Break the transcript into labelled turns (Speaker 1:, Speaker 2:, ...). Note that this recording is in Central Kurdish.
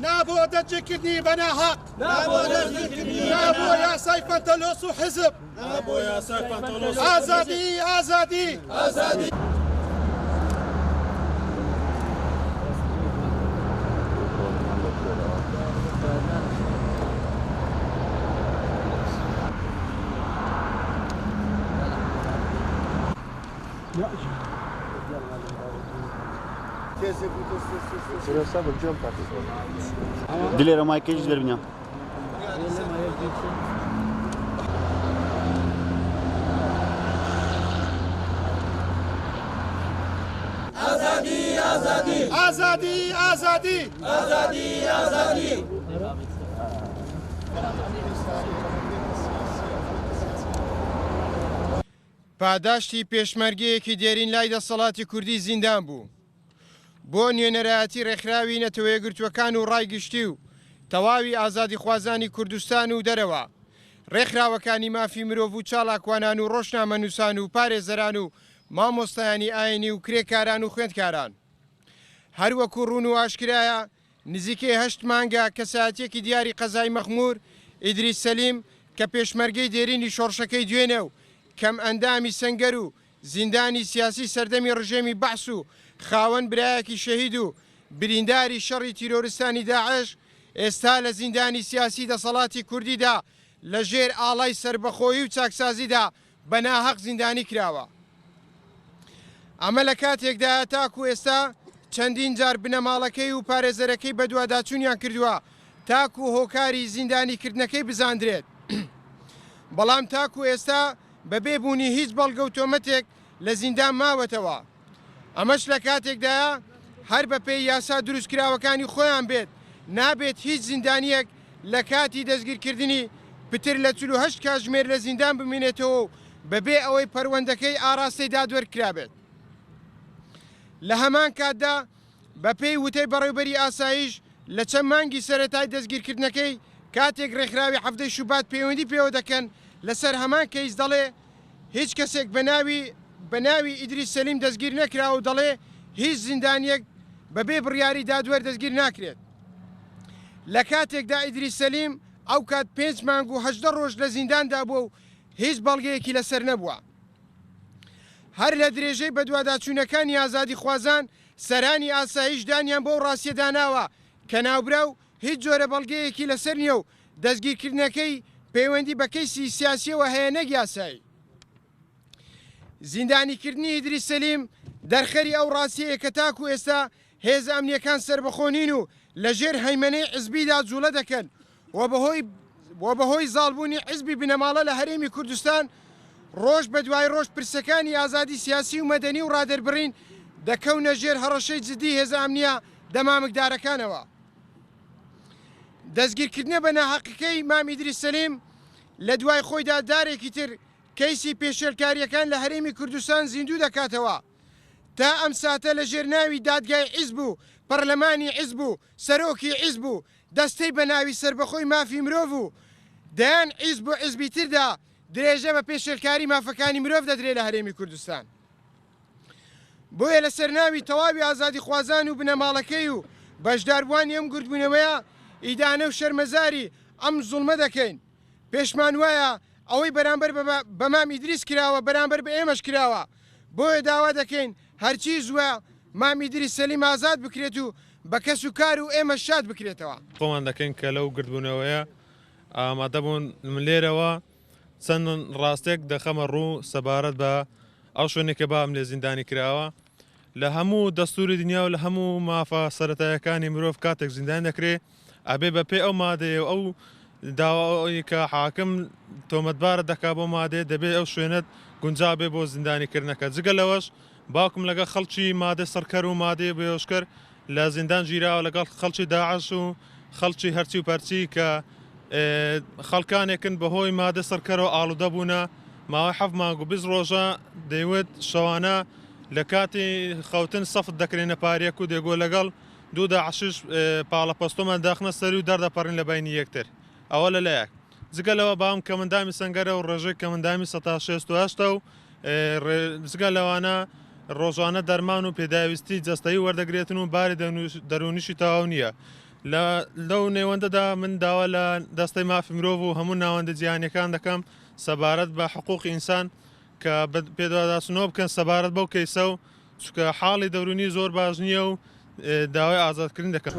Speaker 1: نابۆ دەرجێکردنی بەناحەق، نابۆ یاسای پەنتەلۆس و حزب، ئازادی ئازادی ئازادی.
Speaker 2: Dilerim makyajcılar biniyor.
Speaker 1: Azadi, azadi, azadi, azadi, azadi, azadi. پاداشتی پێشمەرگەیەکی دێرین لای دەسەڵاتی کوردی زیندان بوو. بۆ نوێنەرایەتی ڕێکخراوی نەتەوە یەکگرتووەکان و ڕایگشتی و تەواوی ئازادی خوازانی کوردستان و دەرەوە ڕێکخراوەکانی مافی مرۆڤ و چالاکوانان و ڕۆژنامەنووسان و پارێزەران و مامۆستایانی ئاینی و کرێکاران و خوێندکاران هەروەکو ڕوون و ئاشکرایە نزیکەی 8 مانگە کەسایەتیەکی دیاری قەزای مەخموور ئیدریس سەلیم کە پێشمەرگەی دێرینی شۆڕشەکەی دوێنێ و کەم ئەندامی سەنگەر و زیندانی سیاسی سەردەمی ڕژێمی بەحس و خاوەن برایەکی شەهید و برینداری شەڕی تیرۆریستانی داعش ئێستا لە زیندانی سیاسی دەسەڵاتی کوردیدا لە ژێر ئاڵای سربەخۆیی و چاکسازیدا بەناحەق زیندانی کراوە. ئەمە لە کاتێکدا تاکو ئێستا چەندین جار بنەماڵەکەی و پارێزەرەکەی بە دوواداچوونیان کردووە تاکو هۆکاری زیندانیکردنەکەی بزاندرێت. بەڵام تاکو ئێستا بەبێبوونی هیچ بەڵگە و تۆمەتێک لە زیندان ماوەتەوە. ئەمەش لە کاتێکدایە هەر بە پێی یاسا دروستکراوەکانی خۆیان بێت نابێت هیچ زیندانیەک لە کاتی دەستگیرکردنی پتر لە 48 کاتژمێر لە زیندان بمێنێتەوە و بەبێ ئەوەی پەروەندەکەی ئاراستەی دادوەرکرابێت. لە هەمان کاتدا بە پێی وتەی بەڕێوبەری ئاسایش لە چەند مانگی سەرەتای دەستگیرکردنەکەی کاتێک ڕێکخراوی هەفتەی شوبات پەیوەندی پێوە دەکەن لەسەر هەمان کەیس دەڵێ هیچ کەسێک بە ناوی ئیدریس سەلیم دەستگیر نەکرا و دەڵێ هیچ زیندانیەک بەبێ بڕیاری دادوەر دەستگیر ناکرێت. لە کاتێکدا ئیدریس سەلیم ئەو کات 5 مانگ و 18 ڕۆژ لە زینداندا بووە و هیچ بەڵگەیەکی لەسەر نەبووە. هەر لە درێژەی بە دوواداچوونەکانی ئازادی خوازان سەرانی ئاسایش دانیان بۆ ڕاستیە داناوە کە ناوبراو هیچ جۆرە بەڵگەیەکی لەسەر نییە و دەستگیرکردنەکەی پەیوەندی بە کەیسی سیاسیەوە هەیە نەک یاسایی. زیندانیکردنی ئیدریس سەلیم دەرخەری ئەو ڕاستیەیە کە تاکو ئێستا هێز ئەمنیەکان سربەخۆنین و لە ژێر هەیمەنەی حیزبیدا جوڵە دەکەن و بەهۆی زاڵبوونی حیزبی بنەماڵە لە هەرێمی کوردستان ڕۆژ بە دوای ڕۆژ پرسەکانی ئازادی سیاسی و مەدەنی و ڕادەربڕین دەکەونە ژێر هەڕەشەی جدی هێز ئەمنیە دەمامکدارەکانەوە. دەستگیرکردنە بە ناحەقیەکەی مام ئیدریس سەلیم لە دوای خۆیدا دارێکی تر کەیسی پێشێلکاریەکان لە هەرێمی کوردستان زیندوو دەکاتەوە تا ئەم ساتە لە ژێرناوی دادگای حیزب و پەرلەمانی حیزب و سەرۆکی حیزب و دەستەی بە ناوی سربەخۆی مافی مرۆڤ و دەیان حیزب و حیزبی تردا درێژە بە پێشێلکاری مافەکانی مرۆڤ دەدرێت لە هەرێمی کوردستان. بۆیە لە سەرناوی تەواوی ئازادی خوازان و بنەماڵەکەی و بەشداربووانی ئەم گردبوونەوەیە ئیدانە و شەرمەزاری ئەم زوڵمە دەکەین. پێشمان وایە ئەوەی بەرامبەر بە مام ئیدریس کراوە بەرامبەر بە ئێمەش کراوە. بۆیە داوا دەکەین هەرچی زووە مام ئیدریس سەلیم ئازاد بکرێت و بە کەس و کار و ئێمە شاد بکرێتەوە.
Speaker 3: خۆمان دەکەین کە لەو گردبوونەوەیە ئامادەبوون من لێرەوە چەند ڕاستێک دەخەمە ڕوو سەبارەت بە ئەو شوێنێکە بام لێ زیندانی کراوە لە هەموو دەستوری دنیا و لە هەموو مافە سەرەتایەکانی مرۆڤ کاتێک زیندان دەکرێت ئەبێ بە پێی ئەو مادەیە و ئەو داوای کە حاکم تۆمەتبارە دەکا بۆ مادێ دەبێت ئەو شوێنت گونجابێ بۆ زیندانیکردنەکە. جگە لەوەش باوکم لەگە خەڵکی مادە سەرکەر و مادێ بێۆشکەر لە زیندان ژیراوە لەگەڵ خەڵکی داعش و خەڵکی هەرچی و پەرچی کە خەڵکانێکن بەهۆی مادە سەرکەرەوە ئاڵوودە بوونە ماوەی 7 مانگ و 20 ڕۆژە دەیوێت شەوانە لە کاتی خەوتن سەفت دەکرێنە پارێک و دێگۆ لەگەڵ دوو داعشش پاڵەپەستۆمان داخنە سەری و دەردەپەڕین لە بینی یەکتر. ئەوە لەلایەک جگە لەوە باوم کە مندامی سنگەرە و ڕێژەی کە مندامی 1960 و جگە لەوانە ڕۆژانە دەرمان و پێداویستی جەستایی وەردەگرێتن و باری دەرونیشی تەواو نییە. لەو نێوەندەدا من داوا لە دەستەی مافی مرۆڤ و هەموو ناوەندە جیهانیەکان دەکەم سەبارەت بە حقوقی ئینسان کە پێداداچنەوە بکەن سەبارەت بەو کەیسە و چکە حاڵی دەورونی زۆر باش نییە و داوای ئازادکردن دەکەم.